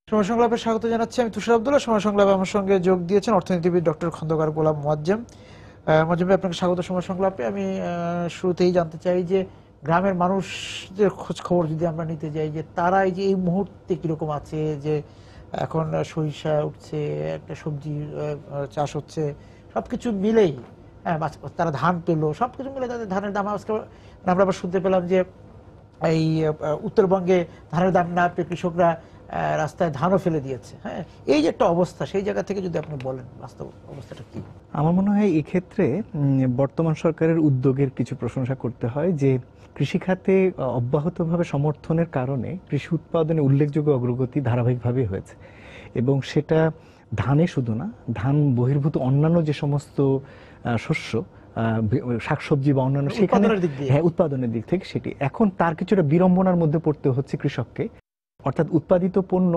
সময় সংলাপে স্বাগত জানাচ্ছি। আমি তুষার আব্দুল্লাহ। সময় সংলাপে আমার সঙ্গে যোগ দিয়েছেন অর্থনীতিবিদ ডক্টর খন্দকার গোলাম মোয়াজ্জেম। মোয়াজ্জেম ভাই, আপনাকে স্বাগত সময় সংলাপে। আমি শুরুতেই জানতে চাই যে গ্রামের মানুষদের খোঁজ খবর যদি আমরা নিতে যাই, যে তারা এই যে এই মুহূর্তে কিরকম আছে, যে এখন সরিষা উঠছে, একটা সবজি চাষ হচ্ছে, সবকিছু মিলেই তারা ধান পেলো, সবকিছু মিলে তাদের ধানের দাম আজকে আমরা আবার শুনতে পেলাম যে এই উত্তরবঙ্গে ধানের দাম না পেয়ে কৃষকরা রাস্তায় ধানও ফেলে দিয়েছে। হ্যাঁ, এই যে একটা অবস্থা, সেই জায়গা থেকে যদি আপনি বলেন বাস্তব অবস্থাটা কি? আমার মনে হয় এই ক্ষেত্রে বর্তমান সরকারের উদ্যোগের কিছু প্রশংসা করতে হয়, যে কৃষিখাতে অব্যাহতভাবে সমর্থনের কারণে কৃষি উৎপাদনে উল্লেখযোগ্য অগ্রগতি ধারাবাহিকভাবে হয়েছে। এবং সেটা ধানে শুধু না, ধান বহির্ভূত অন্যান্য যে সমস্ত শস্য, শাকসবজি বা অন্যান্য, সেখানে উৎপাদনের দিক থেকে সেটি এখন তার কিছুটা বিড়ম্বনার মধ্যে পড়তে হচ্ছে কৃষককে। অর্থাৎ উৎপাদিত পণ্য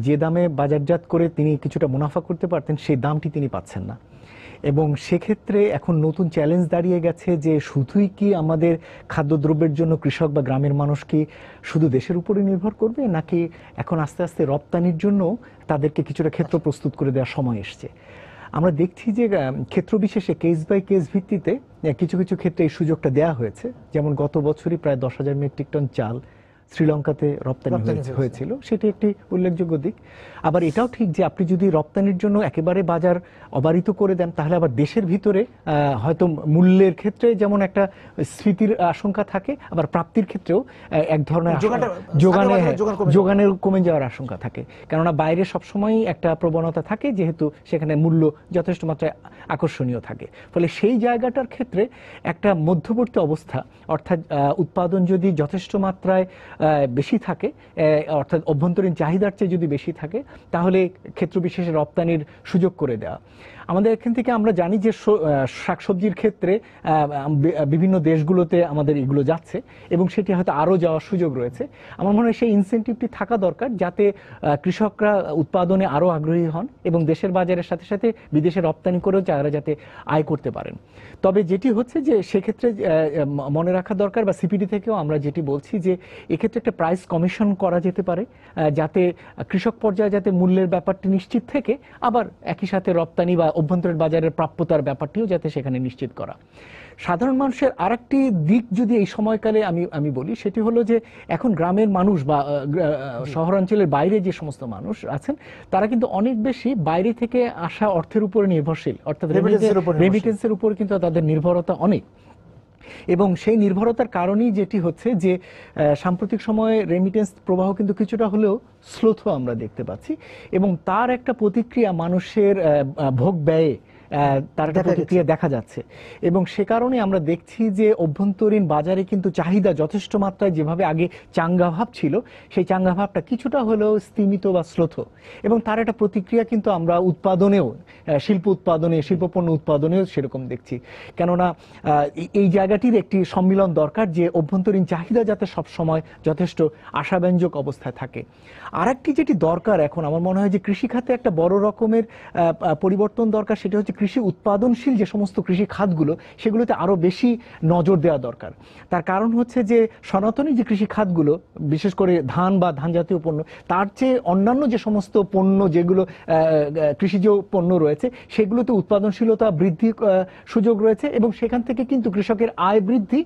যে দামে বাজারজাত করে তিনি কিছুটা মুনাফা করতে পারতেন, সেই দামটি তিনি পাচ্ছেন না। এবং সেক্ষেত্রে এখন নতুন চ্যালেঞ্জ দাঁড়িয়ে গেছে যে শুধুই কি আমাদের খাদ্যদ্রব্যের জন্য কৃষক বা গ্রামের মানুষ কি শুধু দেশের উপরে নির্ভর করবে, নাকি এখন আস্তে আস্তে রপ্তানির জন্য তাদেরকে কিছুটা ক্ষেত্র প্রস্তুত করে দেওয়ার সময় এসছে। আমরা দেখছি যে ক্ষেত্র বিশেষে কেস বাই কেস ভিত্তিতে কিছু কিছু ক্ষেত্রে এই সুযোগটা দেওয়া হয়েছে। যেমন গত বছরই প্রায় 10,000 মেট্রিক টন চাল শ্রীলঙ্কাতে রপ্তানি হয়েছিল, সেটি একটি উল্লেখযোগ্য দিক। আবার এটাও ঠিক যে আপনি যদি রপ্তানির জন্য একেবারে বাজার অবারিত করে দেন, তাহলে আবার দেশের ভিতরে হয়তো মূল্যের ক্ষেত্রে যেমন একটা স্ফীতির আশঙ্কা থাকে, আবার প্রাপ্তির ক্ষেত্রেও এক ধরনের যোগানের কমে যাওয়ার আশঙ্কা থাকে। কেননা বাইরে সবসময়ই একটা প্রবণতা থাকে, যেহেতু সেখানে মূল্য যথেষ্ট মাত্রায় আকর্ষণীয় থাকে। ফলে সেই জায়গাটার ক্ষেত্রে একটা মধ্যবর্তী অবস্থা, অর্থাৎ উৎপাদন যদি যথেষ্ট মাত্রায় বেশি থাকে, অর্থাৎ অভ্যন্তরীণ চাহিদার চেয়ে যদি বেশি থাকে, তাহলে ক্ষেত্র বিশেষে রপ্তানির সুযোগ করে দেওয়া। আমাদের এখান থেকে আমরা জানি যে শাকসবজির ক্ষেত্রে বিভিন্ন দেশগুলোতে আমাদের এগুলো যাচ্ছে, এবং সেটি হয়তো আরও যাওয়ার সুযোগ রয়েছে। আমার মনে হয় সেই ইনসেন্টিভটি থাকা দরকার, যাতে কৃষকরা উৎপাদনে আরও আগ্রহী হন এবং দেশের বাজারের সাথে সাথে বিদেশে রপ্তানি করেও তারা যাতে আয় করতে পারেন। তবে যেটি হচ্ছে যে সেক্ষেত্রে মনে রাখা দরকার, বা সিপিডি থেকেও আমরা যেটি বলছি, যে এক্ষেত্রে একটা প্রাইস কমিশন করা যেতে পারে, যাতে কৃষক পর্যায়ে যাতে মূল্যের ব্যাপারটি নিশ্চিত থেকে, আবার একই সাথে রপ্তানি বা অভ্যন্তরীণ বাজারের প্রাপ্যতার ব্যাপারটিও যাতে সেখানে নিশ্চিত করা। সাধারণ মানুষের আরেকটি দিক যদি এই সময়কালে আমি বলি, সেটি হলো যে এখন গ্রামের মানুষ বা শহরাঞ্চলের বাইরে যে সমস্ত মানুষ আছেন, তারা কিন্তু অনেক বেশি বাইরে থেকে আসা অর্থের উপরে নির্ভরশীল, অর্থাৎ রেমিটেন্সের উপর কিন্তু তাদের নির্ভরতা অনেক। এবং সেই নির্ভরতার কারণেই যেটি হচ্ছে যে সাম্প্রতিক সময়ে রেমিটেন্স প্রবাহ কিন্তু কিছুটা হলেও স্লোথ আমরা দেখতে পাচ্ছি, এবং তার একটা প্রতিক্রিয়া মানুষের ভোগ ব্যয়ে তার একটা প্রতিক্রিয়া দেখা যাচ্ছে। এবং সে কারণে আমরা দেখছি যে অভ্যন্তরীণ বাজারে কিন্তু চাহিদা যথেষ্ট মাত্রায় যেভাবে আগে চাঙ্গাভাব ছিল, সেই চাঙ্গাভাবটা কিছুটা হলেও স্তিমিত বা স্লোথ, এবং তার একটা প্রতিক্রিয়া কিন্তু আমরা উৎপাদনেও, শিল্পপণ্য উৎপাদনেও সেরকম দেখছি। কেননা এই জায়গাটির একটি সম্মিলন দরকার, যে অভ্যন্তরীণ চাহিদা যাতে সবসময় যথেষ্ট আশাব্যঞ্জক অবস্থায় থাকে। আর একটি যেটি দরকার এখন, আমার মনে হয় যে কৃষিখাতে একটা বড় রকমের পরিবর্তন দরকার, সেটা হচ্ছে কৃষি উৎপাদনশীল যে সমস্ত কৃষি খাতগুলো, সেগুলোতে আরো বেশি নজর দেওয়া দরকার। তার কারণ হচ্ছে যে সনাতনী যে কৃষি খাতগুলো, বিশেষ করে ধান বা ধান জাতীয় পণ্য, তার চেয়ে অন্যান্য যে সমস্ত পণ্য, যেগুলো কৃষিজ পণ্য রয়েছে, সেগুলোতে উৎপাদনশীলতা বৃদ্ধির সুযোগ রয়েছে, এবং সেখান থেকে কিন্তু কৃষকের আয় বৃদ্ধি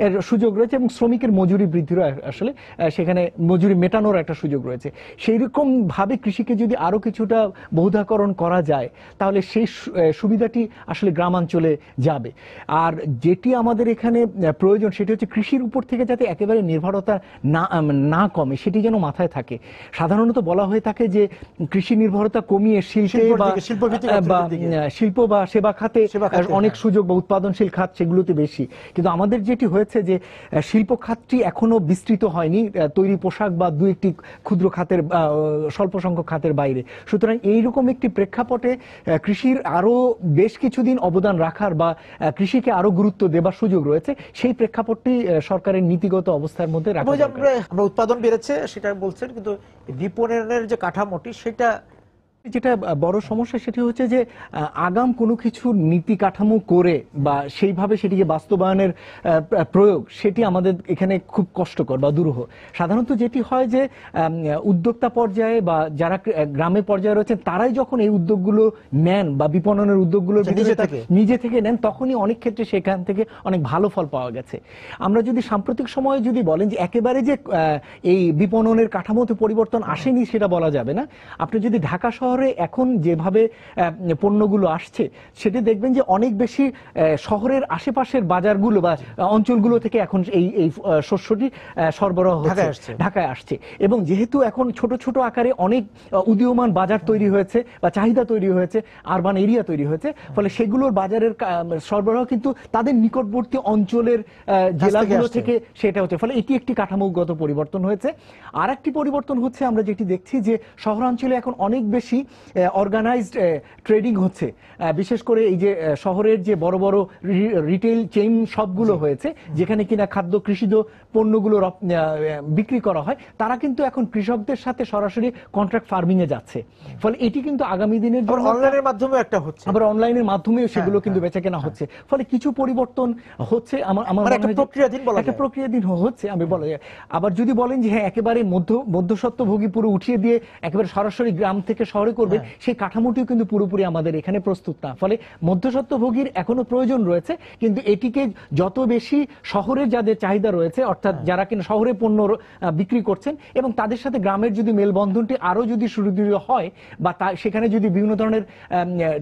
এর সুযোগ রয়েছে, এবং শ্রমিকের মজুরি বৃদ্ধিরও আসলে সেখানে মজুরি মেটানোর একটা সুযোগ রয়েছে। সেই রকম ভাবে কৃষিকে যদি আরো কিছুটা বহুধাকরণ করা যায়, তাহলে সেই সুবিধাটি আসলে গ্রামাঞ্চলে যাবে। আর যেটি আমাদের এখানে প্রয়োজন, সেটি হচ্ছে কৃষির উপর থেকে যাতে একেবারে নির্ভরতা না কমে, সেটি যেন মাথায় থাকে। সাধারণত বলা হয়ে থাকে যে কৃষি নির্ভরতা কমিয়ে শিল্প বা সেবা খাতে অনেক সুযোগ, বা উৎপাদনশীল খাত সেগুলোতে বেশি। কিন্তু আমাদের যেটি হয়েছে যে শিল্প খাতটি এখনো বিস্তৃত হয়নি তৈরি পোশাক বা দু একটি ক্ষুদ্র খাতের, স্বল্প সংখ্যক খাতের বাইরে। সুতরাং এইরকম একটি প্রেক্ষাপটে কৃষির আরো বেশ কিছুদিন অবদান রাখার বা কৃষিকে আরো গুরুত্ব দেবার সুযোগ রয়েছে, সেই প্রেক্ষাপটটি সরকারের নীতিগত অবস্থার মধ্যে রাখা দরকার। আমরা উৎপাদন বেড়েছে সেটা বলছেন, কিন্তু বিপণনের যে কাঠামোটি, সেটা যেটা বড় সমস্যা সেটি হচ্ছে যে আগাম কোনো কিছু নীতি কাঠামো করে বা সেইভাবে সেটিকে বাস্তবায়নের প্রয়োগ সেটি আমাদের এখানে খুব কষ্টকর বা দুরূহ। সাধারণত যেটি হয় যে উদ্যোক্তা পর্যায়ে বা যারা গ্রামে পর্যায়ে রয়েছেন তারাই যখন এই উদ্যোগগুলো নেন বা বিপণনের উদ্যোগগুলো নিজে থেকে নেন, তখনই অনেক ক্ষেত্রে সেখান থেকে অনেক ভালো ফল পাওয়া গেছে। আমরা যদি সাম্প্রতিক সময়ে যদি বলেন যে একেবারে যে এই বিপণনের কাঠামোতে পরিবর্তন আসেনি সেটা বলা যাবে না। আপনি যদি ঢাকা শহরে এখন যেভাবে পণ্যগুলো আসছে সেটি দেখবেন যে অনেক বেশি শহরের আশেপাশের বাজারগুলো বা অঞ্চলগুলো থেকে এখন এই শস্যটি সরবরাহ হচ্ছে, ঢাকায় আসছে। এবং যেহেতু এখন ছোট ছোট আকারে অনেক উদীয়মান বাজার তৈরি হয়েছে বা চাহিদা তৈরি হয়েছে, আরবান এরিয়া তৈরি হয়েছে, ফলে সেগুলোর বাজারের সরবরাহ কিন্তু তাদের নিকটবর্তী অঞ্চলের জেলাগুলো থেকে সেটা হচ্ছে। ফলে এটি একটি কাঠামোগত পরিবর্তন হয়েছে। আর একটি পরিবর্তন হচ্ছে আমরা যেটি দেখছি যে শহরাঞ্চলে এখন অনেক বেশি অর্গানাইজড ট্রেডিং হচ্ছে। বিশেষ করে এই যে শহরের যে বড় বড় রিটেল চেইন শপগুলো হয়েছে যেখানে কিনা খাদ্য কৃষিজ পণ্যগুলো বিক্রি করা হয়, তারা কিন্তু এখন কৃষকদের সাথে সরাসরি কন্ট্রাক্ট ফার্মিং এ যাচ্ছে। ফলে এটি কিন্তু আগামী দিনের জন্য অনলাইনের মাধ্যমে একটা হচ্ছে, আবার অনলাইনের মাধ্যমেও সেগুলো কিন্তু বেচাকেনা হচ্ছে। ফলে কিছু পরিবর্তন হচ্ছে। আমার একটা প্রক্রিয়াধীন হচ্ছে আমি বলা যায়। আবার যদি বলেন যে হ্যাঁ একেবারে মধ্যস্বত্বভোগী পুরো উঠিয়ে দিয়ে একেবারে সরাসরি গ্রাম থেকে শহরে করবে, সেই কাঠামোটিও কিন্তু পুরোপুরি আমাদের এখানে প্রস্তুত না। ফলে মধ্যস্বত্বভোগীর এখনো প্রয়োজন রয়েছে, কিন্তু এটিকে যত বেশি শহরের যাদের চাহিদা রয়েছে, অর্থাৎ যারা কিনা শহরে পণ্য বিক্রি করছেন, এবং তাদের সাথে গ্রামের যদি মেলবন্ধনটি আরো যদি সুদৃঢ় হয় বা সেখানে যদি বিভিন্ন ধরনের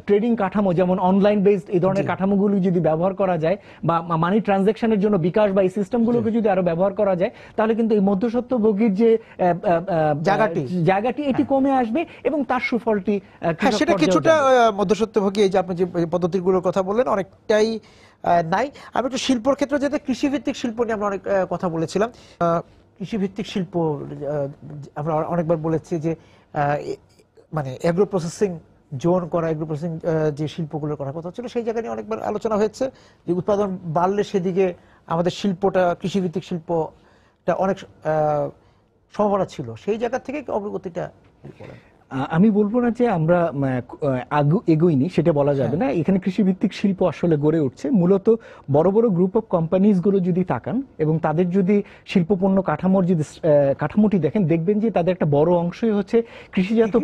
ট্রেডিং কাঠামো যেমন অনলাইন বেসড এই ধরনের কাঠামোগুলো যদি ব্যবহার করা যায় বা মানি ট্রানজাকশনের জন্য বিকাশ বা এই সিস্টেমগুলোকে যদি আরো ব্যবহার করা যায়, তাহলে কিন্তু এই মধ্যস্বত্বভোগীর যে জায়গাটি এটি কমে আসবে এবং তার সুফলটি সেটা কিছুটা মধ্যস্বত্বভোগী এই যে আপনি যে পদ্ধতিগুলোর কথা বললেন অনেকটাই নাই। আমি একটু শিল্পর ক্ষেত্রে যেতে কৃষিভিত্তিক শিল্প নিয়ে আমরা অনেক কথা বলেছিলাম। কৃষিভিত্তিক শিল্প আমরা অনেকবার বলেছি যে মানে এগ্রো প্রসেসিং জোন করা, এগ্রো প্রসেসিং যে শিল্পগুলোর কথা ছিল সেই জায়গা নিয়ে অনেকবার আলোচনা হয়েছে যে উৎপাদন বাড়লে সেদিকে আমাদের শিল্পটা কৃষিভিত্তিক শিল্পটা অনেক সম্ভাবনা ছিল। সেই জায়গা থেকে অগ্রগতিটা আমি বলবো না যে আমরা এগোইনি, সেটা বলা যাবে না। এখানে কৃষিভিত্তিক শিল্প আসলে গড়ে উঠছে। মূলত বড় বড় গ্রুপ অফ কোম্পানিজ গুলো যদি তাকান এবং তাদের যদি শিল্পপণ্য কাঠামোর যদি কাঠামোটি দেখেন, দেখবেন যে তাদের একটা বড় অংশই হচ্ছে কৃষিজাত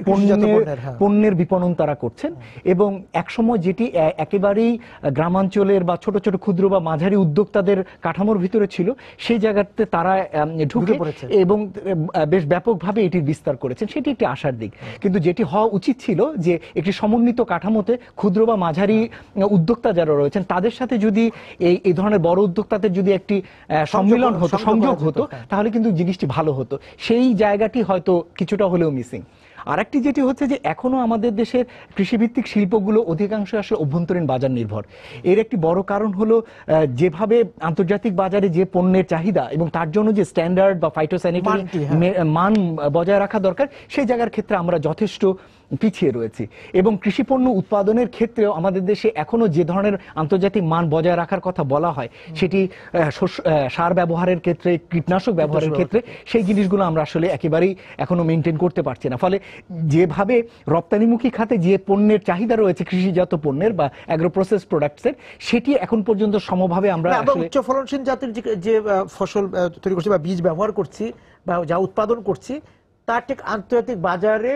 পণ্যের বিপণন তারা করছেন। এবং একসময় যেটি একেবারেই গ্রামাঞ্চলের বা ছোট ছোট ক্ষুদ্র বা মাঝারি উদ্যোক্তাদের কাঠামোর ভিতরে ছিল, সেই জায়গাতে তারা ঢুকে এবং বেশ ব্যাপকভাবে এটির বিস্তার করেছেন। সেটি একটি আশার দিক। কিন্তু যেটি হওয়া উচিত ছিল যে একটি সমন্বিত কাঠামোতে ক্ষুদ্র বা মাঝারি উদ্যোক্তা যারা রয়েছেন তাদের সাথে যদি এই ধরনের বড় উদ্যোক্তাদের যদি একটি সম্মিলন হতো, সংযোগ হতো, তাহলে কিন্তু জিনিসটি ভালো হতো। সেই জায়গাটি হয়তো কিছুটা হলেও মিসিং। আরেকটি যেটি হচ্ছে যে এখনো আমাদের দেশের কৃষিভিত্তিক শিল্পগুলো অধিকাংশ আসলে অভ্যন্তরীণ বাজার নির্ভর। এর একটি বড় কারণ হলো যেভাবে আন্তর্জাতিক বাজারে যে পণ্যের চাহিদা এবং তার জন্য যে স্ট্যান্ডার্ড বা ফাইটোস্যানিটারি মান বজায় রাখা দরকার, সেই জায়গার ক্ষেত্রে আমরা যথেষ্ট পিছিয়ে রয়েছি। এবং কৃষিপণ্য উৎপাদনের ক্ষেত্রেও আমাদের দেশে এখনো যে ধরনের আন্তর্জাতিক মান বজায় রাখার কথা বলা হয়, সেটি সার ব্যবহারের ক্ষেত্রে, কীটনাশক ব্যবহারের ক্ষেত্রে, সেই জিনিসগুলো আমরা আসলে একেবারেই এখনো মেনটেন করতে পারছি না। ফলে যেভাবে রপ্তানিমুখী খাতে যে পণ্যের চাহিদা রয়েছে কৃষিজাত পণ্যের বা অ্যাগ্রো প্রসেস প্রোডাক্টসের, সেটি এখন পর্যন্ত সমভাবে আমরা উচ্চ ফলনশীল জাতের যে ফসল তৈরি করছি বা বীজ ব্যবহার করছি বা যা উৎপাদন করছি, তার ঠিক আন্তর্জাতিক বাজারে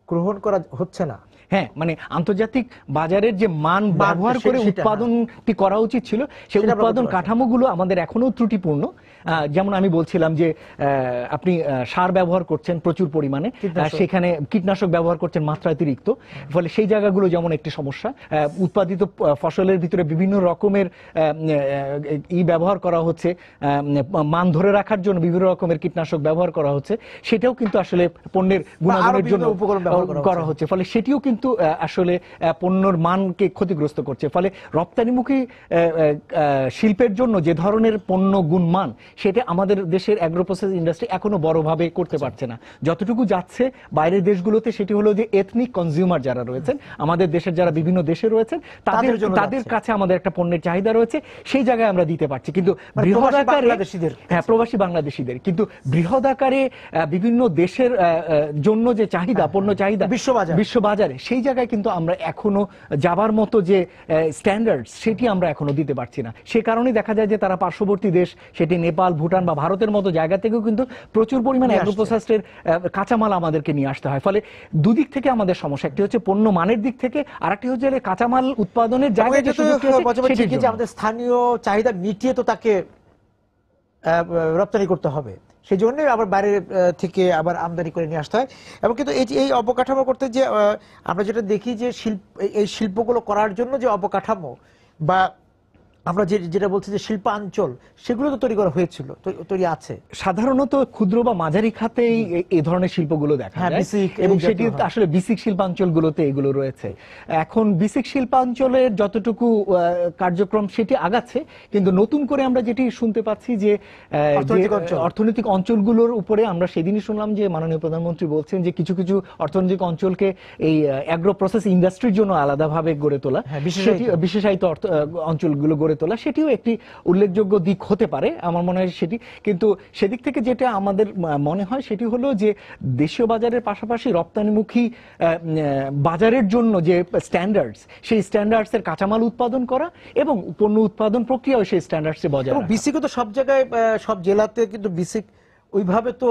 গ্রহণ করা হচ্ছে না। হ্যাঁ, মানে আন্তর্জাতিক বাজারের যে মান ব্যবহার করে উৎপাদনটি করা উচিত ছিল, সেই উৎপাদন কাঠামোগুলো আমাদের এখনো ত্রুটিপূর্ণ। যেমন আমি বলছিলাম যে আপনি সার ব্যবহার করছেন প্রচুর পরিমাণে, সেখানে কীটনাশক ব্যবহার করছেন মাত্রাতিরিক্ত, ফলে সেই জায়গাগুলো যেমন একটি সমস্যা। উৎপাদিত ফসলের ভিতরে বিভিন্ন রকমের ব্যবহার করা হচ্ছে, মান ধরে রাখার জন্য বিভিন্ন রকমের কীটনাশক ব্যবহার করা হচ্ছে, সেটাও কিন্তু আসলে পণ্যের গুণাগুণের জন্য করা হচ্ছে। ফলে সেটিও কিন্তু আসলে পণ্যের মানকে ক্ষতিগ্রস্ত করছে। ফলে রপ্তানিমুখী শিল্পের জন্য যে ধরনের পণ্য গুণমান, সেটা আমাদের দেশের অ্যাগ্রো প্রসেস ইন্ডাস্ট্রি এখনো বড়ভাবে করতে পারছে না। যতটুকু যাচ্ছে বাইরের দেশগুলোতে সেটি হলো যে এথনিক কনজিউমার যারা রয়েছেন, আমাদের দেশের যারা বিভিন্ন দেশে রয়েছেন, তাদের কাছে আমাদের একটা পণ্যের চাহিদা রয়েছে, সেই জায়গায় আমরা দিতে পারছি। কিন্তু বৃহৎ আকারে প্রবাসী বাংলাদেশিদের কিন্তু বৃহৎ আকারে বিভিন্ন দেশের জন্য যে চাহিদা, পণ্য চাহিদা বিশ্ববাজারে, সেই জায়গায় কিন্তু আমরা এখনো যাবার মতো যে স্ট্যান্ডার্ড সেটি আমরা এখনো দিতে পারছি না। সে কারণেই দেখা যায় যে তারা পার্শ্ববর্তী দেশ, সেটি নেপাল, ভুটান বা ভারতের মতো জায়গা থেকেও কিন্তু প্রচুর পরিমাণে অ্যাগ্রো প্রসেসডের কাঁচামাল আমাদেরকে নিয়ে আসতে হয়। ফলে দুদিক থেকে আমাদের সমস্যা, একটি হচ্ছে পণ্য মানের দিক থেকে, আর একটি হচ্ছে কাঁচামাল উৎপাদনের জায়গা যে আমাদের স্থানীয় চাহিদা মিটিয়ে তো তাকে রপ্তানি করতে হবে, সেই জন্যই আবার বাইরে থেকে আবার আমদানি করে নিয়ে আসতে হয়। এবং কিন্তু এই অবকাঠামো করতে যে আমরা যেটা দেখি যে এই শিল্পগুলো করার জন্য যে অবকাঠামো বা আমরা যেটা বলছি যে শিল্পাঞ্চল, সেগুলো তো তৈরি করা হয়েছিল, তৈরি আছে। সাধারণত ক্ষুদ্র বা মাঝারি খাতেই এই ধরনের শিল্পগুলো দেখা যায় এবং সেটি আসলে বিসিক শিল্পাঞ্চলগুলোতে এগুলো রয়েছে। এখন বিসিক শিল্পাঞ্চলের যতটুকু কার্যক্রম সেটি আগাচ্ছে, কিন্তু নতুন করে আমরা যেটি শুনতে পাচ্ছি যে অর্থনৈতিক অঞ্চলগুলোর উপরে, আমরা সেদিনই শুনলাম যে মাননীয় প্রধানমন্ত্রী বলছেন যে কিছু কিছু অর্থনৈতিক অঞ্চলকে এই অ্যাগ্রো প্রসেস ইন্ডাস্ট্রির জন্য আলাদাভাবে গড়ে তোলা, বিশেষায়িত অঞ্চলগুলো গড়ে তোলা, সেটিও একটি উল্লেখযোগ্য দিক হতে পারে আমার মনে হয় সেটি। কিন্তু সেদিক থেকে যেটা আমাদের মনে হয় সেটি হলো যে দেশীয় বাজারের পাশাপাশি রপ্তানিমুখী বাজারের জন্য যে স্ট্যান্ডার্ডস, সেই স্ট্যান্ডার্ডস এর কাঁচামাল উৎপাদন করা এবং পণ্য উৎপাদন প্রক্রিয়াও সেই স্ট্যান্ডার্ডস এ বজায় রাখা। বিসিক তো সব জায়গায়, সব জেলাতে কিন্তু বিসিক ওইভাবে তো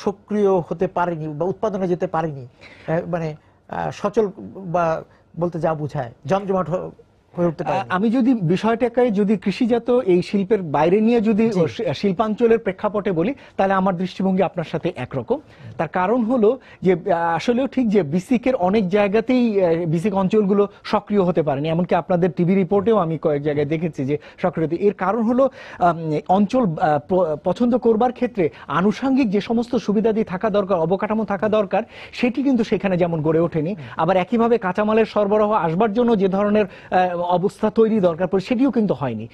সক্রিয় হতে পারেনি বা উৎপাদনে যেতে পারেনি, মানে সচল বা বলতে যা বোঝায় জমজমাট। আমি যদি বিষয়টাকে যদি কৃষিজাত এই শিল্পের বাইরে নিয়ে যদি শিল্পাঞ্চলের প্রেক্ষাপটে বলি, তাহলে আমার দৃষ্টিভঙ্গি আপনার সাথে একরকম। তার কারণ হলো যে আসলেও ঠিক যে বিসিকের অনেক জায়গাতেই বিসিক অঞ্চলগুলো সক্রিয় হতে পারেনি, এমনকি আপনাদের টিভি রিপোর্টেও আমি কয়েক জায়গায় দেখেছি যে সক্রিয়। এর কারণ হলো অঞ্চল পছন্দ করবার ক্ষেত্রে আনুষঙ্গিক যে সমস্ত সুবিধাদি থাকা দরকার, অবকাঠামো থাকা দরকার, সেটি কিন্তু সেখানে যেমন গড়ে ওঠেনি। আবার একইভাবে কাঁচামালের সরবরাহ আসবার জন্য যে ধরনের অবস্থা তৈরি দরকার পড়ে সেটিও কিন্তু হয়নি।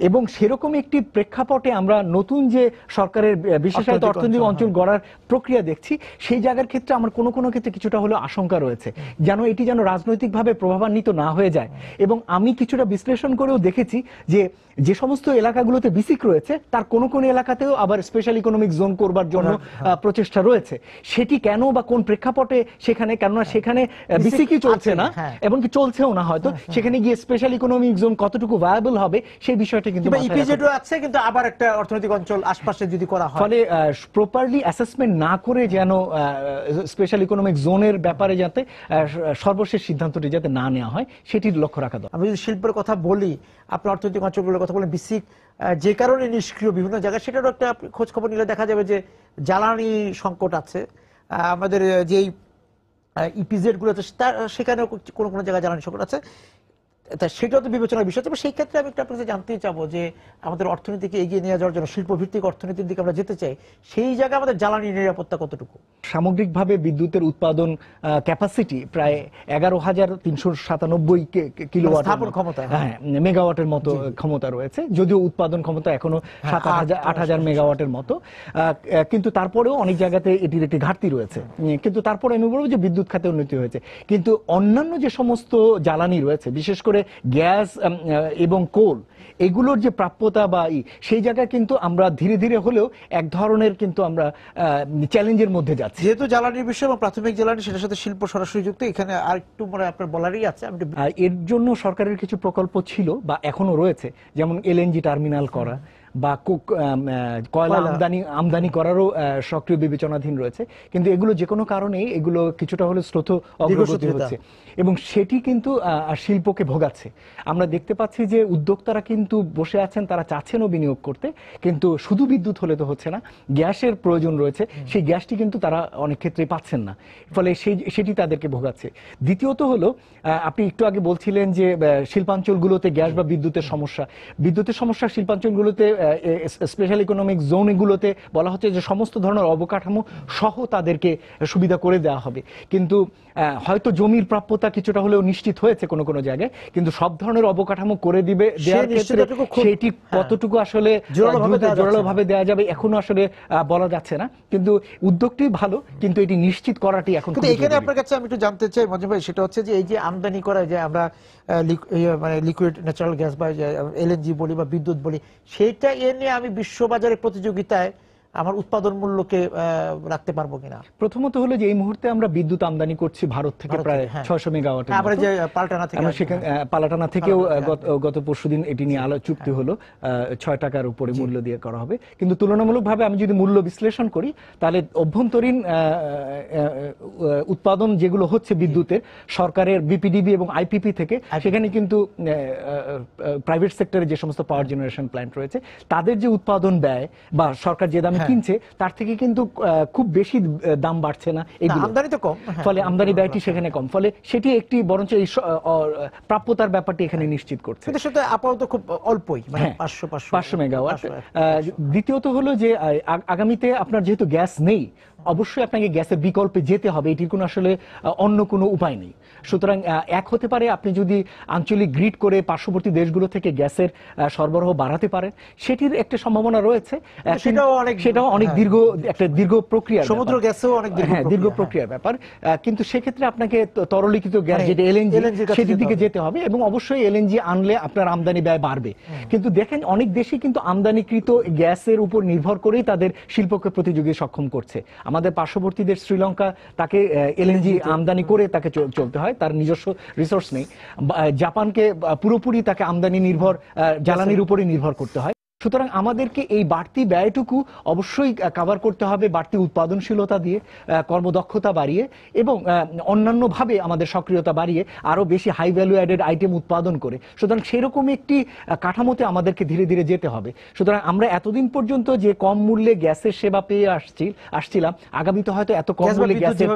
এবং সেরকম একটি প্রেক্ষাপটে আমরা নতুন যে সরকারের বিশেষায়িত অর্থনৈতিক অঞ্চল গড়ার প্রক্রিয়া দেখছি, সেই জায়গার ক্ষেত্রে আমার কোনো কোনো ক্ষেত্রে কিছুটা হলেও আশঙ্কা রয়েছে, যেন এটি যেন রাজনৈতিকভাবে প্রভাবান্বিত না হয়ে যায়। এবং আমি কিছুটা বিশ্লেষণ করেও দেখেছি যে যে সমস্ত এলাকাগুলোতে বিসিক রয়েছে তার কোন কোন এলাকাতেও আবার স্পেশাল ইকোনমিক জোন করবার জন্য প্রচেষ্টা রয়েছে। সেটি কেন বা কোন প্রেক্ষাপটে সেখানে, কেননা সেখানে বিসিকই চলছে না এবং কি চলছেও না, হয়তো সেখানে গিয়ে স্পেশাল ইকোনমিক জোন কতটুকু ভায়াবল হবে সেই বিষয়টা কিন্তু ইপিজেডও আছে, কিন্তু আবার একটা অর্থনৈতিক অঞ্চল আশপাশে যদি করা হয়, ফলে প্রপারলি অ্যাসেসমেন্ট না করে যেন স্পেশাল ইকোনমিক জোনের ব্যাপারে যাতে সর্বশেষ সিদ্ধান্তটি যাতে না নেওয়া হয় সেটির লক্ষ্য রাখা দরকার। আমি যদি শিল্পের কথা বলি, আপনার অর্থনৈতিক অঞ্চলগুলোর কথা বলেন, বিসিক যে কারণে নিষ্ক্রিয় বিভিন্ন জায়গায়, সেটারও একটা খোঁজ খবর নিলে দেখা যাবে যে জ্বালানি সংকট আছে। আমাদের যেই ইপিজেড গুলো আছে সেখানে কোনো কোনো জায়গায় জ্বালানি সংকট আছে, সেটাও তো বিবেচনার বিষয়। তবে সেই ক্ষেত্রে আমি একটু আপনাকে জানতে চাবো যে আমাদের অর্থনীতিকে এগিয়ে নিয়ে যাওয়ার জন্য, শিল্পভিত্তিক অর্থনীতির দিকে আমরা যেতে চাই, সেই জায়গায় আমাদের জ্বালানি নিরাপত্তা কতটুকু? সামগ্রিকভাবে বিদ্যুতের উৎপাদন ক্যাপাসিটি প্রায় 11,397 কিলোওয়াট ক্ষমতা, হ্যাঁ, মেগাওয়াটের মতো ক্ষমতা রয়েছে, যদিও উৎপাদন ক্ষমতা এখনো 8,000 মেগাওয়াটের মতো, কিন্তু তারপরেও অনেক জায়গাতে এটির একটি ঘাটতি রয়েছে। কিন্তু তারপরে আমি বলবো যে বিদ্যুৎ খাতে উন্নতি হয়েছে, কিন্তু অন্যান্য যে সমস্ত জ্বালানি রয়েছে, বিশেষ করে গ্যাস এবং কোল, এগুলোর যে প্রাপ্যতা বা সেই জায়গায় কিন্তু আমরা ধীরে ধীরে হলেও এক ধরনের কিন্তু আমরা চ্যালেঞ্জের মধ্যে যাচ্ছি। যেহেতু জ্বালানির বিষয় এবং প্রাথমিক জ্বালানি, সেটার সাথে শিল্প সরাসরি যুক্ত, এখানে আর একটু মনে আপনার বলারই আছে। এর জন্য সরকারের কিছু প্রকল্প ছিল বা এখনো রয়েছে, যেমন এলএনজি টার্মিনাল করা বা কয়লা আমদানি করারও সক্রিয় বিবেচনাধীন রয়েছে, কিন্তু এগুলো যে কোনো কারণে এগুলো কিছুটা হলে শ্রুত অগ্রগতি হচ্ছে এবং সেটি কিন্তু শিল্পকে ভোগাচ্ছে। আমরা দেখতে পাচ্ছি যে উদ্যোক্তারা কিন্তু বসে আছেন, তারা চাচ্ছেনও বিনিয়োগ করতে, কিন্তু শুধু বিদ্যুৎ হলে তো হচ্ছে না, গ্যাসের প্রয়োজন রয়েছে, সেই গ্যাসটি কিন্তু তারা অনেক ক্ষেত্রে পাচ্ছেন না, ফলে সেটি তাদেরকে ভোগাচ্ছে। দ্বিতীয়ত হলো, আপনি একটু আগে বলছিলেন যে শিল্পাঞ্চলগুলোতে গ্যাস বা বিদ্যুতের সমস্যা শিল্পাঞ্চলগুলোতে স্পেশাল ইকোনমিক জোনগুলোতে বলা হচ্ছে যে সমস্ত ধরনের অবকাঠামো সহ তাদেরকে সুবিধা করে দেওয়া হবে, কিন্তু হয়তো জমির প্রাপ্যতা কিছুটা হলেও নিশ্চিত হয়েছে কোনো কোনো জায়গায়, কিন্তু সব ধরনের অবকাঠামো করে দেওয়ার ক্ষেত্রে সেটি কতটুকু আসলে জোরালোভাবে দেওয়া যাবে এখনো আসলে বলা যাচ্ছে না। কিন্তু উদ্যোগটি ভালো, কিন্তু এটি নিশ্চিত করাটি এখন। এখানে আপনার কাছে আমি একটু জানতে চাই মজিব ভাই, সেটা হচ্ছে যে এই যে আমদানি করা, যে আমরা মানে লিকুইড ন্যাচারাল গ্যাস বা এলএনজি বলি বা বিদ্যুৎ বলি, সেটা এনে আমি বিশ্ববাজারের প্রতিযোগিতায় আমার উৎপাদন মূল্যকে রাখতে পারবো কিনা? প্রথমত হলো যে এই মুহূর্তে আমরা বিদ্যুৎ আমদানি করছি ভারত থেকে প্রায় 600 মেগাওয়াটের, পালাটানা থেকেও গত পরশুদিন এটি নিয়ে চুক্তি হলো 6 টাকার উপরে মূল্য দিয়ে করা হবে। কিন্তু তুলনামূলকভাবে আমি যদি মূল্য বিশ্লেষণ করি তাহলে অভ্যন্তরীণ উৎপাদন যেগুলো হচ্ছে বিদ্যুতের সরকারের বিপিডিবি এবং আইপিপি থেকে, সেখানে কিন্তু প্রাইভেট সেক্টরে যে সমস্ত পাওয়ার জেনারেশন প্ল্যান্ট রয়েছে তাদের যে উৎপাদন ব্যয় বা সরকার যে দামে কিনছে তার থেকে কিন্তু খুব বেশি দাম বাড়ছে না, আমদানি তো কম, ফলে আমদানি ব্যয়টি সেখানে কম, ফলে সেটি একটি বরঞ্চ এই প্রাপ্যতার ব্যাপারটি এখানে নিশ্চিত করছে। সেটা আপাতত খুব অল্পই, মানে 500 মেগাওয়াট। দ্বিতীয়ত হলো যে আগামীতে আপনার যেহেতু গ্যাস নেই, অবশ্যই আপনাকে গ্যাসের বিকল্পে যেতে হবে, এটির কোনো আসলে অন্য কোনো উপায় নেই। সুতরাং এক হতে পারে আপনি যদি আঞ্চলিক গ্রিড করে পার্শ্ববর্তী দেশগুলো থেকে গ্যাসের সরবরাহ বাড়াতে পারেন, সেটির একটা সম্ভাবনা রয়েছে। সেটাও অনেক দীর্ঘ প্রক্রিয়া, সমুদ্র গ্যাসও অনেক দীর্ঘ প্রক্রিয়ার ব্যাপার। কিন্তু সেক্ষেত্রে আপনাকে তরলীকৃত গ্যাস যেটা এলএনজি সেটির দিকে যেতে হবে, এবং অবশ্যই এলএনজি আনলে আপনার আমদানি ব্যয় বাড়বে। কিন্তু দেখেন অনেক দেশই কিন্তু আমদানিকৃত গ্যাসের উপর নির্ভর করেই তাদের শিল্পকে প্রতিযোগিতা সক্ষম করছে। আমাদের পার্শ্ববর্তী দেশ শ্রীলঙ্কা, তাকে এলএনজি আমদানি করে তাকে চলতে হয়, তার নিজস্ব রিসোর্স নেই। জাপানকে পুরোপুরি তাকে আমদানি নির্ভর জ্বালানির উপরে নির্ভর করতে হয়। সুতরাং আমাদেরকে এই বাড়তি ব্যয়টুকু অবশ্যই কভার করতে হবে বাড়তি উৎপাদনশীলতা দিয়ে, কর্মদক্ষতা বাড়িয়ে এবং অন্যান্যভাবে আমাদের সক্রিয়তা বাড়িয়ে আরো বেশি হাই ভ্যালু অ্যাডেড আইটেম উৎপাদন করে। সুতরাং সেরকম একটি কাঠামোতে আমাদেরকে ধীরে ধীরে যেতে হবে। সুতরাং আমরা এতদিন পর্যন্ত যে কম মূল্যে গ্যাসের সেবা পেয়ে আসছিলাম, আগামীতে হয়তো এত কম মূল্যে গ্যাসের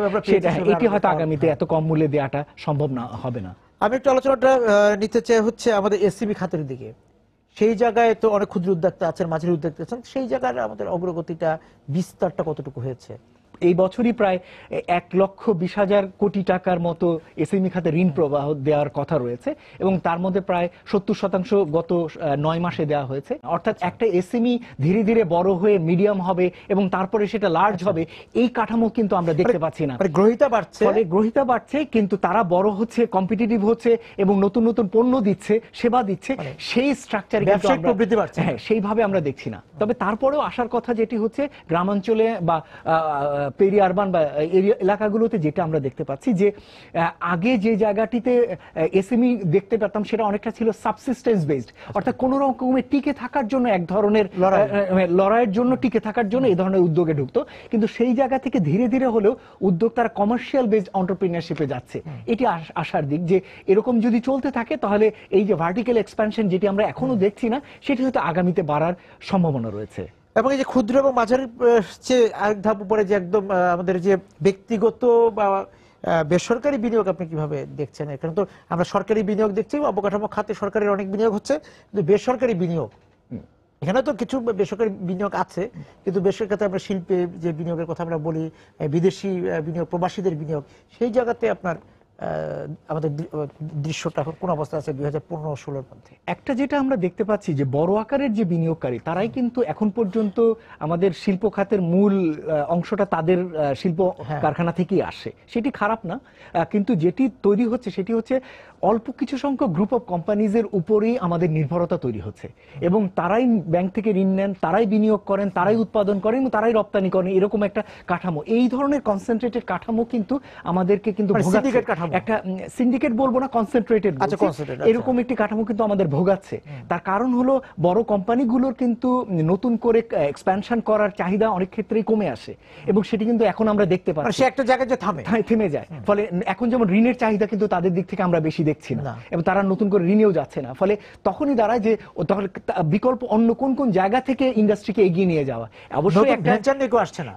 এটি হয়তো আগামীতে এত কম মূল্যে দেওয়াটা সম্ভব না হবে না। আমি একটু আলোচনাটা নিতে চাই হচ্ছে আমাদের এসসিবি খাতের দিকে। সেই জায়গায় তো অনেক ক্ষুদ্র উদ্যোক্তা আছেন, মাঝারি উদ্যোক্তা আছেন, সেই জায়গায় আমাদের অগ্রগতিটা বিস্তারটা কতটুকু হয়েছে? এই বছরই প্রায় 1,20,000 কোটি টাকার মতো এসএমই খাতে ঋণ প্রবাহ দেওয়ার কথা রয়েছে, এবং তার মধ্যে প্রায় 70% গত 9 মাসে দেওয়া হয়েছে। অর্থাৎ একটা এসএমই ধীরে ধীরে বড় হয়ে মিডিয়াম হবে এবং তারপরে সেটা লার্জ হবে, এই কাঠামো কিন্তু আমরা দেখতে পাচ্ছি না। গ্রহিতা বাড়ছে, কিন্তু তারা বড় হচ্ছে, কম্পিটিটিভ হচ্ছে এবং নতুন নতুন পণ্য দিচ্ছে, সেবা দিচ্ছে, সেই স্ট্রাকচারে প্রবৃদ্ধি বাড়ছে, সেইভাবে আমরা দেখছি না। তবে তারপরেও আসার কথা যেটি হচ্ছে গ্রামাঞ্চলে বা পেরি আরবান বা এলাকাগুলোতে যেটা আমরা দেখতে পাচ্ছি যে আগে যে জায়গাটিতে এসএমই দেখতে পেতাম সেটা অনেকটা ছিল সাবসিস্টেন্স বেসড, অর্থাৎ কোন রকমের টিকে থাকার জন্য এক ধরনের লড়াইয়ের জন্য টিকে থাকার জন্য এই ধরনের উদ্যোগে ঢুকতো। কিন্তু সেই জায়গা থেকে ধীরে ধীরে হলেও উদ্যোগ তারা কমার্শিয়াল বেসড এন্টারপ্রেনিয়রশিপে যাচ্ছে। এটি আসার দিক যে এরকম যদি চলতে থাকে তাহলে এই যে ভার্টিক্যাল এক্সপ্যানশন যেটি আমরা এখনো দেখছি না, সেটি হয়তো আগামীতে বাড়ার সম্ভাবনা রয়েছে। এবং এই যে ক্ষুদ্র এবং মাঝারি চেয়ে আরেক ধাপ উপরে যে একদম আমাদের যে ব্যক্তিগত বা বেসরকারি বিনিয়োগ আপনি কিভাবে দেখছেন? এখানে তো আমরা সরকারি বিনিয়োগ দেখছি, অবকাঠামো খাতে সরকারের অনেক বিনিয়োগ হচ্ছে, কিন্তু বেসরকারি বিনিয়োগ, এখানে তো কিছু বেসরকারি বিনিয়োগ আছে, কিন্তু বেসরকারি খাতে আমরা শিল্পে যে বিনিয়োগের কথা আমরা বলি, বিদেশি বিনিয়োগ, প্রবাসীদের বিনিয়োগ, সেই জায়গাতে আপনার আমাদের দৃশ্যটা কোন অবস্থা আছে 2015-16 মধ্যে? একটা যেটা আমরা দেখতে পাচ্ছি যে বড় আকারের যে বিনিয়োগকারী তারাই কিন্তু এখন পর্যন্ত আমাদের শিল্প খাতের মূল অংশটা তাদের শিল্প কারখানা থেকেই আসে, সেটি খারাপ না। কিন্তু যেটি তৈরি হচ্ছে সেটি হচ্ছে অল্প কিছু সংখ্যক গ্রুপ অফ কোম্পানিজের উপরেই আমাদের নির্ভরতা তৈরি হচ্ছে, এবং তারাই ব্যাংক থেকে ঋণ নেন, তারাই বিনিয়োগ করেন, তারাই উৎপাদন করেন এবং তারাই রপ্তানি করেন, এরকম একটা কাঠামো। এই ধরনের কনসেন্ট্রেটেড কাঠামো কিন্তু আমাদেরকে কিন্তু একটা সিন্ডিকেট বলবো না, কনসেন্ট্রেটেড এরকম একটি কাঠামো কিন্তু আমাদের ভোগাচ্ছে। তার কারণ হলো বড় কোম্পানিগুলোর কিন্তু নতুন করে এক্সপ্যানশন করার চাহিদা অনেক ক্ষেত্রেই কমে আসে, এবং সেটি কিন্তু এখন আমরা দেখতে পাচ্ছি সে একটা জায়গায় যে থেমে যায়। ফলে এখন যেমন ঋণের চাহিদা কিন্তু তাদের দিক থেকে আমরা বেশি দেখছি না, এবং তারা নতুন করে রিনিউ যাচ্ছে না। ফলে তখনই দাঁড়ায় যে তাহলে বিকল্প অন্য কোন কোন জায়গা থেকে ইন্ডাস্ট্রিকে এগিয়ে নিয়ে যাওয়া। অবশ্যই একটা ভেঞ্চার নিয়ে কেউ আসছে না,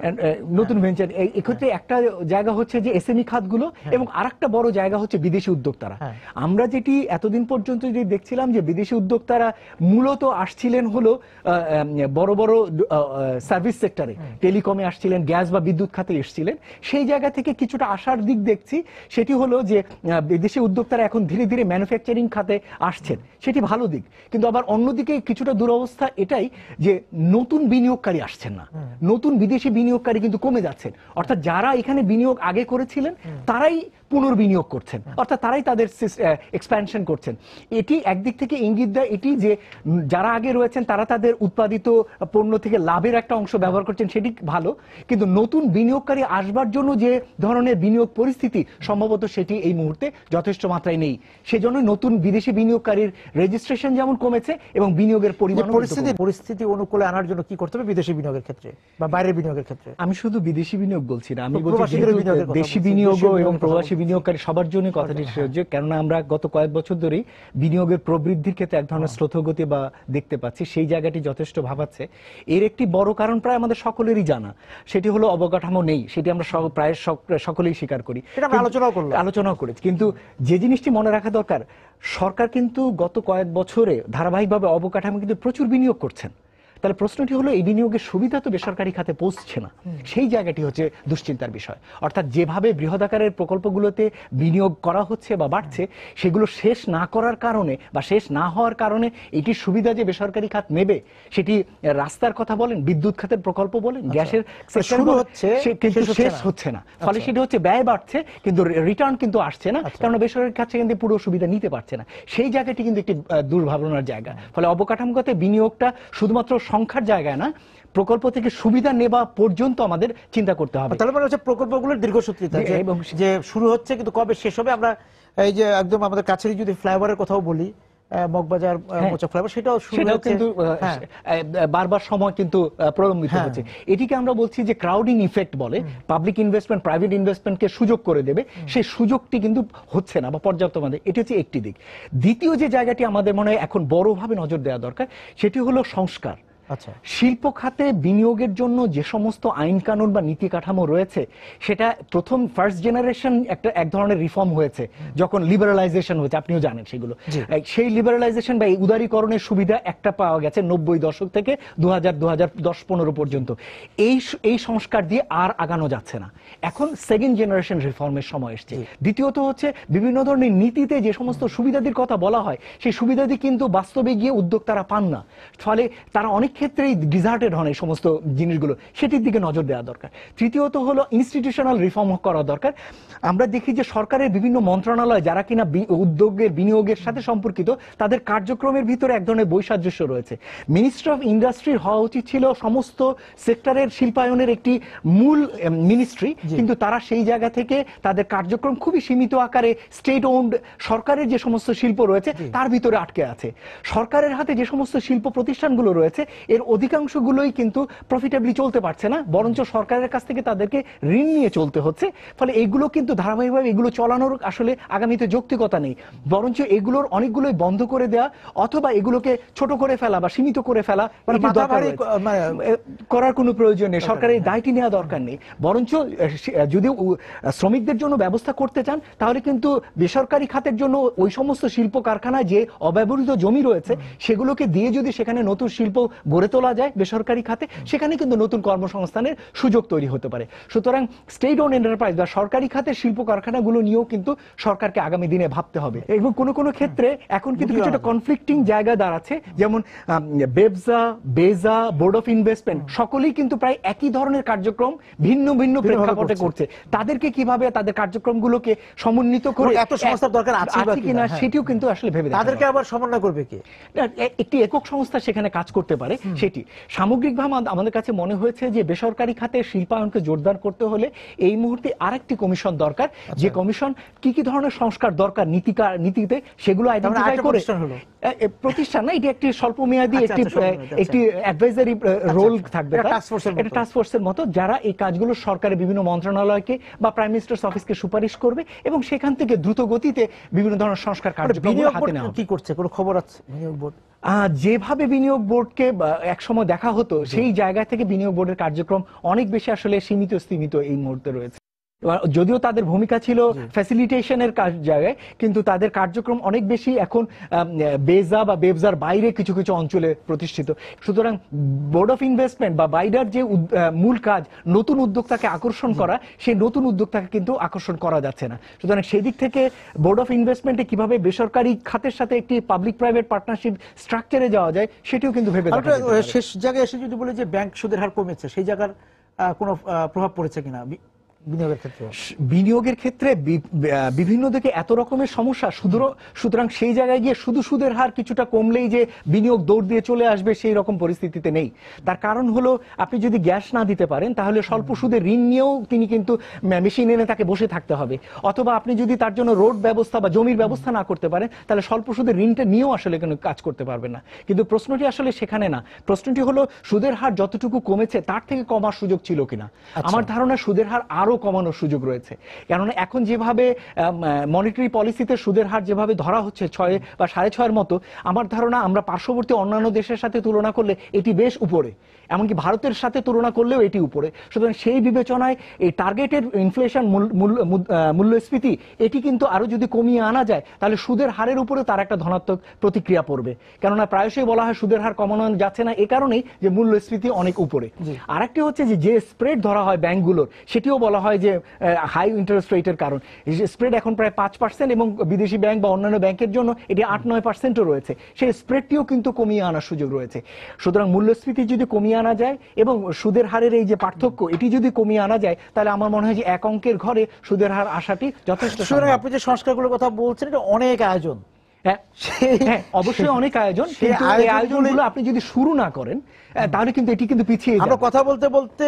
নতুন ভেঞ্চার। এক্ষেত্রে একটা জায়গা হচ্ছে যে এসএমই খাতগুলো, এবং আরেকটা বড় জায়গা হচ্ছে বিদেশি উদ্যোক্তারা। আমরা যেটি এতদিন পর্যন্ত যে দেখছিলাম যে বিদেশি উদ্যোক্তারা মূলত আসছিলেন হলো বড় বড় সার্ভিস সেক্টরে, টেলিকমে আসছিলেন, গ্যাস বা বিদ্যুৎ খাতে এসেছিলেন, সেই জায়গা থেকে কিছুটা আসার দিক দেখছি। সেটি হলো যে বিদেশি উদ্যোক্তারা এখন ধীরে ধীরে ম্যানুফ্যাকচারিং খাতে আসছেন, সেটি ভালো দিক। কিন্তু আবার অন্যদিকে কিছুটা দুরবস্থা এটাই যে নতুন বিনিয়োগকারী আসছেন না, নতুন বিদেশি বিনিয়োগকারী কিন্তু কমে যাচ্ছেন। অর্থাৎ যারা এখানে বিনিয়োগ আগে করেছিলেন তারাই পুনর্বিনিয়োগ করছেন, অর্থাৎ তারাই তাদের এক্সপ্যানশন করছেন। এটি একদিক থেকে ইঙ্গিত দেয় এটি যে যারা আগে রয়েছেন তারা তাদের উৎপাদিত পণ্য থেকে লাভের একটা অংশ ব্যবহার করছেন, সেটি ভালো। কিন্তু নতুন বিনিয়োগকারী আসবার জন্য যে ধরনের বিনিয়োগ পরিস্থিতি সম্ভবত সেটি এই মুহূর্তে যথেষ্ট মাত্রায় নেই। সেজন্য নতুন বিদেশি বিনিয়োগকারীর রেজিস্ট্রেশন যেমন কমেছে এবং বিনিয়োগের পরিমাণ। পরিস্থিতি অনুকূলে আনার জন্য কি করতে হবে বিদেশি বিনিয়োগের ক্ষেত্রে বা বাইরের বিনিয়োগের ক্ষেত্রে? আমি শুধু বিদেশি বিনিয়োগ বলছি না, আমি বলছি দেশি বিনিয়োগ এবং প্রবাসী বিনিয়োগকারী সবার জন্য কথাটি প্রযোজ্য। কেননা আমরা গত কয়েক বছর ধরেই বিনিয়োগের প্রবৃদ্ধির ক্ষেত্রে এক ধরনের স্রোতগতি বা দেখতে পাচ্ছি, সেই জায়গাটি যথেষ্ট ভাবাচ্ছে। এর একটি বড় কারণ প্রায় আমাদের সকলেরই জানা, সেটি হলো অবকাঠামো নেই। সেটি আমরা প্রায় সকলেই স্বীকার করি, আলোচনাও করেছি। কিন্তু যে জিনিসটি মনে রাখা দরকার, সরকার কিন্তু গত কয়েক বছরে ধারাবাহিকভাবে অবকাঠামো কিন্তু প্রচুর বিনিয়োগ করছেন। তাহলে প্রশ্নটি হলো এই বিনিয়োগের সুবিধা তো বেসরকারি খাতে পৌঁছছে না, সেই জায়গাটি হচ্ছে দুশ্চিন্তার বিষয়। অর্থাৎ যেভাবে বৃহদাকারের প্রকল্পগুলোতে বিনিয়োগ করা হচ্ছে বা বাড়ছে, সেগুলো শেষ না করার কারণে বা শেষ না হওয়ার কারণে এটির সুবিধা যে বেসরকারি খাত নেবে, সেটি রাস্তার কথা বলেন, বিদ্যুৎ খাতের প্রকল্প বলেন, গ্যাসের কিন্তু শেষ হচ্ছে না। ফলে সেটি হচ্ছে ব্যয় বাড়ছে কিন্তু রিটার্ন কিন্তু আসছে না, কারণ বেসরকারি খাত কিন্তু পুরো সুবিধা নিতে পারছে না। সেই জায়গাটি কিন্তু একটি দুর্ভাবনার জায়গা। ফলে অবকাঠামোগত বিনিয়োগটা শুধুমাত্র সংখ্যার জায়গায় না, প্রকল্প থেকে সুবিধা নেওয়া পর্যন্ত আমাদের চিন্তা করতে হবে। তাহলে মানে হচ্ছে প্রকল্পগুলোর দীর্ঘসূত্রিতা, এবং যে শুরু হচ্ছে কিন্তু কবে শেষ হবে। আমরা এই যে একদম আমাদের কাছেরই যদি ফ্লাইওভারের কথাও বলি, মগবাজার মোচা ফ্লাইওভার, সেটাও কিন্তু বারবার সময় কিন্তু প্রলম্বিত হচ্ছে। এটিকে আমরা বলছি যে ক্রাউডিং ইফেক্ট বলে। পাবলিক ইনভেস্টমেন্ট প্রাইভেট ইনভেস্টমেন্টকে সুযোগ করে দেবে, সেই সুযোগটি কিন্তু হচ্ছে না বা পর্যাপ্ত মানে। এটি হচ্ছে একটি দিক। দ্বিতীয় যে জায়গাটি আমাদের মনে হয় এখন বড়ভাবে নজর দেওয়া দরকার, সেটি হলো সংস্কার। শিল্প খাতে বিনিয়োগের জন্য যে সমস্ত আইন কানুন বা নীতি কাঠামো রয়েছে, সেটা প্রথম ফার্স্ট জেনারেশন এক ধরনের রিফর্ম হয়েছে যখন লিবারালাইজেশন হয়েছে, আপনিও জানেন সেগুলো। সেই লিবারালাইজেশন বা এই উদারীকরণের সুবিধা একটা পাওয়া গেছে 90 দশক থেকে 2010-15 পর্যন্ত। এই সংস্কার দিয়ে আর আগানো যাচ্ছে না। এখন সেকেন্ড জেনারেশন রিফর্মের সময় এসছে। দ্বিতীয়ত হচ্ছে বিভিন্ন ধরনের নীতিতে যে সমস্ত সুবিধাদির কথা বলা হয়, সেই সুবিধাদি কিন্তু বাস্তবে গিয়ে উদ্যোক্তারা পান না। ফলে তারা অনেক ক্ষেত্রেই ডিজার্টেড হন এই সমস্ত জিনিসগুলো, সেটির দিকে নজর দেওয়া দরকার। তৃতীয়ত হলো ইনস্টিটিউশনাল রিফর্ম করা দরকার। আমরা দেখি যে সরকারের বিভিন্ন মন্ত্রণালয় যারা কিনা উদ্যোগের বিনিয়োগের সাথে সম্পর্কিত, তাদের কার্যক্রমের ভিতরে এক ধরনের বৈসাদৃশ্য রয়েছে। মিনিস্ট্রি অফ ইন্ডাস্ট্রির হওয়া উচিত ছিল সমস্ত সেক্টরের শিল্পায়নের একটি মূল মিনিস্ট্রি, কিন্তু তারা সেই জায়গা থেকে তাদের কার্যক্রম খুবই সীমিত আকারে স্টেট ওন্ড সরকারের যে সমস্ত শিল্প রয়েছে তার ভিতরে আটকে আছে। সরকারের হাতে যে সমস্ত শিল্প প্রতিষ্ঠানগুলো রয়েছে, এর অধিকাংশগুলোই কিন্তু প্রফিটেবলি চলতে পারছে না, বরঞ্চ সরকারের কাছ থেকে তাদেরকে ঋণ নিয়ে চলতে হচ্ছে। ফলে এইগুলো কিন্তু ধারাবাহিকভাবে এগুলো চালানোর আসলে আগামীতে যৌক্তিকতা নেই, বরঞ্চ এগুলোর অনেকগুলোই বন্ধ করে দেওয়া অথবা এগুলোকে ছোট করে ফেলা বা সীমিত করে ফেলা করার কোনো প্রয়োজন নেই। সরকারের দায়টি নেওয়া দরকার নেই, বরঞ্চ যদি শ্রমিকদের জন্য ব্যবস্থা করতে চান, তাহলে কিন্তু বেসরকারি খাতের জন্য ওই সমস্ত শিল্প কারখানায় যে অব্যবহৃত জমি রয়েছে, সেগুলোকে দিয়ে যদি সেখানে নতুন শিল্প গড়ে তোলা যায় বেসরকারি খাতে, সেখানে কিন্তু নতুন কর্মসংস্থানের সুযোগ তৈরি হতে পারে। সুতরাং স্টেট ওন এন্টারপ্রাইজ বা সরকারি খাতের শিল্প কারখানাগুলো নিয়েও কিন্তু সরকারকে আগামী দিনে ভাবতে হবে। এবং কোনো কোনো ক্ষেত্রে এখন কিন্তু কিছুটা কনফ্লিক্টিং জায়গা দাঁড়াচ্ছে, যেমন বেবজা, বেজা, বোর্ড অফ ইনভেস্টমেন্ট সকলেই কিন্তু প্রায় একই ধরনের কার্যক্রম ভিন্ন ভিন্ন প্রেক্ষাপটে করছে। তাদেরকে কিভাবে তাদের কার্যক্রমগুলোকে সমন্বিত করে এত সংস্থার দরকার আছে কিনা সেটিও কিন্তু আসলে ভেবে তাদেরকে আবার সমন্বয় করবে কি? একটি একক সংস্থা সেখানে কাজ করতে পারে, সেটি সামগ্রিকভাবে আমাদের কাছে মনে হয়েছে যে বেসরকারি খাতে শিল্পায়নকে জোরদার করতে হলে এই মুহূর্তে আরেকটি কমিশন দরকার, যে কমিশন কি ধরনের সংস্কার দরকার নীতিতে সেগুলো আইডেন্টিফাই করে, প্রতিষ্ঠান না, এটি একটি স্বল্প মেয়াদী একটি অ্যাডভাইজারি রোল থাকবে, এটা টাস্ক ফোর্সের মতো, যারা এই কাজগুলো সরকারের বিভিন্ন মন্ত্রণালয়কে বা প্রাইম মিনিস্টার্স অফিসকে সুপারিশ করবে এবং সেখান থেকে দ্রুত গতিতে বিভিন্ন ধরনের সংস্কার কার্যক্রম হাতে নেওয়া হবে। কি করছে কোনো খবর আছে বিনিয়োগ বোর্ড? যেভাবে বিনিয়োগ বোর্ডকে একসময় দেখা হতো সেই জায়গা থেকে বিনিয়োগ বোর্ডের কার্যক্রম অনেক বেশি আসলে সীমিত এই মুহূর্তে রয়েছে। যদিও তাদের ভূমিকা ছিল ফ্যাসিলিটেশনের জায়গায়, কিন্তু তাদের কার্যক্রম অনেক বেশি এখন বেজা বা বেবজার বাইরে কিছু কিছু অঞ্চলে প্রতিষ্ঠিত। সুতরাং বোর্ড অফ ইনভেস্টমেন্ট বা বাইডার যে মূল কাজ নতুন উদ্যোক্তাকে আকর্ষণ করা, সেই নতুন উদ্যোক্তাকে কিন্তু আকর্ষণ করা যাচ্ছে না। সুতরাং সেই দিক থেকে বোর্ড অফ ইনভেস্টমেন্টে কিভাবে বেসরকারি খাতের সাথে একটি পাবলিক প্রাইভেট পার্টনারশিপ স্ট্রাকচারে যাওয়া যায় সেটিও কিন্তু ভেবে দেখা যেতে পারে। শেষ জায়গায় এসে যদি বলে যে ব্যাংক সুদের হার কমেছে, সেই জায়গার কোনো প্রভাব পড়েছে কিনা বিনিয়োগের ক্ষেত্রে? বিভিন্ন দিকে এত রকমের সমস্যা, সুতরাং সেই জায়গায় গিয়ে শুধু সুদের হার কিছুটা কমলেই যে বিনিয়োগ দৌড় দিয়ে চলে আসবে সেই রকম পরিস্থিতিতে নেই। তার কারণ হলো আপনি যদি গ্যাস না দিতে পারেন তাহলে স্বল্প সুদের ঋণ নিয়েও তিনি কিন্তু মেশিন এনে তাকে বসে থাকতে হবে, অথবা আপনি যদি তার জন্য রোড ব্যবস্থা বা জমির ব্যবস্থা না করতে পারেন তাহলে স্বল্প সুদের ঋণটা নিয়েও আসলে কোনো কাজ করতে পারবেন না। কিন্তু প্রশ্নটি আসলে সেখানে না, প্রশ্নটি হলো সুদের হার যতটুকু কমেছে তার থেকে কমার সুযোগ ছিল কিনা। আমার ধারণা সুদের হার আরো কমানোর সুযোগ রয়েছে, কেননা এখন যেভাবে মনিটারি পলিসিতে সুদের হার যেভাবে ধরা হচ্ছে 6 বা 6.5 মতো, আমার ধারণা আমরা পার্শ্ববর্তী অন্যান্য দেশের সাথে তুলনা করলে এটি বেশ উপরে, এমনকি ভারতের সাথে তুলনা করলেও এটি উপরে। সুতরাং সেই বিবেচনায় এই টার্গেটেড ইনফ্লেশন মূল্যস্ফীতি এটি কিন্তু আরো যদি কমিয়ে আনা যায় তাহলে সুদের হারের উপরে তার একটা ধনাত্মক প্রতিক্রিয়া পড়বে, কেননা প্রায়শই বলা হয় সুদের হার কমানো যাচ্ছে না এ কারণেই যে মূল্যস্ফীতি অনেক উপরে। আরেকটি হচ্ছে যে স্প্রেড ধরা হয় ব্যাংকগুলোর, সেটিও বলা হয় যে হাই ইন্টারেস্ট রেটের কারণ। স্প্রেড এখন প্রায় 5% এবং বিদেশি ব্যাংক বা অন্যান্য ব্যাংকের জন্য এটি 8-9%ও রয়েছে, সেই স্প্রেডটিও কিন্তু কমিয়ে আনার সুযোগ রয়েছে। সুতরাং মূল্যস্ফীতি যদি কমিয়ে আনা যায় এবং সুদের হারের এই যে পার্থক্য এটি যদি কমিয়ে আনা যায় তাহলে আমার মনে হয় যে এক অঙ্কের ঘরে সুদের হার আসাটি যথেষ্ট। আপনি যে সংস্কারগুলোর কথা বলছেন এটা অনেক আয়োজন, অবশ্যই অনেক আয়োজন, কিন্তু এই আয়োজনগুলো আপনি যদি শুরু না করেন তাহলে কিন্তু এটি কিন্তু পিছিয়ে যাবে। আমরা কথা বলতে বলতে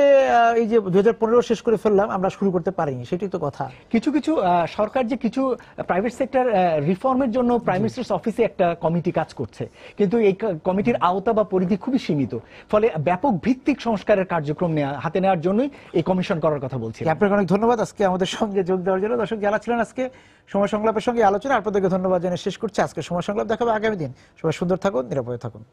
এই যে 2015 শেষ করে ফেললাম, আমরা শুরু করতে পারিনি, সেটাই তো কথা। কিছু সরকার যে কিছু প্রাইভেট সেক্টর রিফর্মের জন্য প্রাইম মিনিস্টার্স অফিসে একটা কমিটি কাজ করছে, কিন্তু এই কমিটির আওতা বা পরিধি খুবই সীমিত, ফলে ব্যাপক ভিত্তিক সংস্কারের কার্যক্রম হাতে নেওয়ার জন্যই এই কমিশন করার কথা বলছি। আপনাকে অনেক ধন্যবাদ আজকে আমাদের সঙ্গে যোগ দেওয়ার জন্য। দর্শক যারা ছিলেন আজকে সময় সংলাপের সঙ্গে আলোচনা, আপনাদেরকে ধন্যবাদ জানিয়ে শেষ করছি আজকে সময় সংলাপ। দেখাবে আগামী দিন। সবাই সুন্দর থাকুন, নিরাপদে থাকুন।